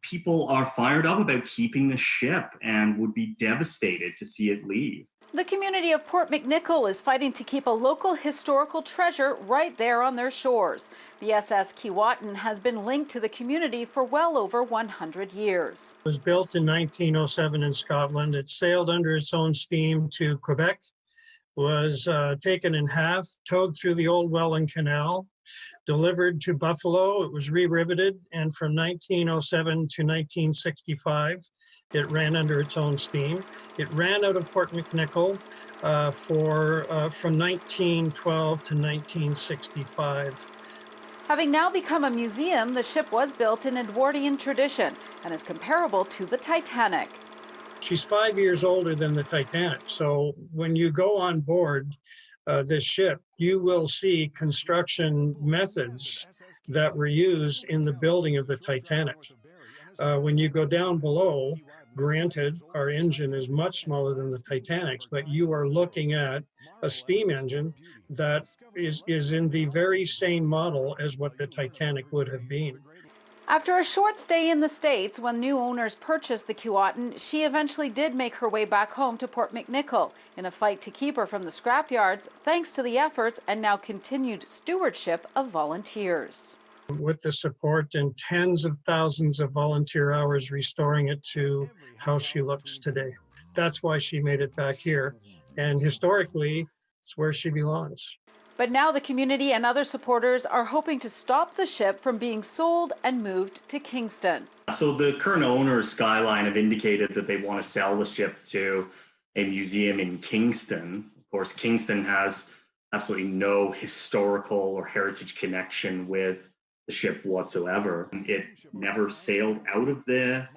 people are fired up about keeping the ship and would be devastated to see it leave. The community of Port McNicoll is fighting to keep a local historical treasure right there on their shores. The SS Keewatin has been linked to the community for well over 100 years. It was built in 1907 in Scotland. It sailed under its own steam to Quebec, was taken in half, towed through the old Welland Canal, delivered to Buffalo. It was re-riveted, and from 1907 to 1965, it ran under its own steam. It ran out of Port McNicoll from 1912 to 1965. Having now become a museum, the ship was built in Edwardian tradition and is comparable to the Titanic. She's 5 years older than the Titanic, so when you go on board this ship, you will see construction methods that were used in the building of the Titanic. When you go down below, granted, our engine is much smaller than the Titanic's, but you are looking at a steam engine that is in the very same model as what the Titanic would have been. After a short stay in the States, when new owners purchased the Keewatin, she eventually did make her way back home to Port McNicoll in a fight to keep her from the scrapyards, thanks to the efforts and now continued stewardship of volunteers. With the support and tens of thousands of volunteer hours restoring it to how she looks today. That's why she made it back here. And historically, it's where she belongs. But now the community and other supporters are hoping to stop the ship from being sold and moved to Kingston. So the current owners, Skyline, have indicated that they want to sell the ship to a museum in Kingston. Of course, Kingston has absolutely no historical or heritage connection with the ship whatsoever. It never sailed out of there.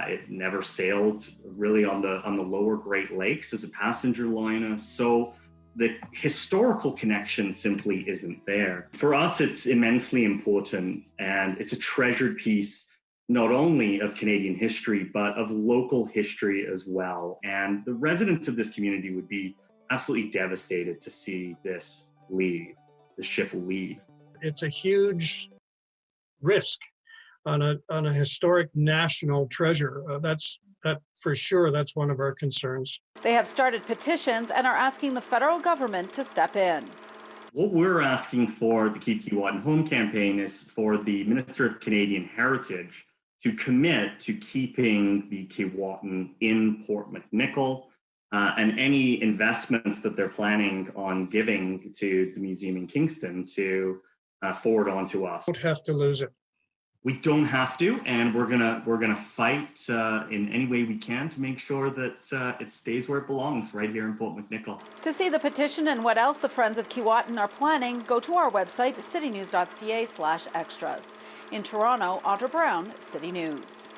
It never sailed really on the lower Great Lakes as a passenger liner. So the historical connection simply isn't there. For us, it's immensely important, and it's a treasured piece not only of Canadian history, but of local history as well. And the residents of this community would be absolutely devastated to see this leave, the ship leave. It's a huge risk on a historic national treasure. That for sure, that's one of our concerns. They have started petitions and are asking the federal government to step in. What we're asking for the Keep Keewatin Home campaign is for the Minister of Canadian Heritage to commit to keeping the Keewatin in Port McNicoll, and any investments that they're planning on giving to the museum in Kingston to forward on to us. Don't have to lose it. We don't have to, and we're gonna fight in any way we can to make sure that it stays where it belongs, right here in Port McNicoll. To see the petition and what else the Friends of Keewatin are planning, go to our website, citynews.ca/extras. In Toronto, Audra Brown, City News.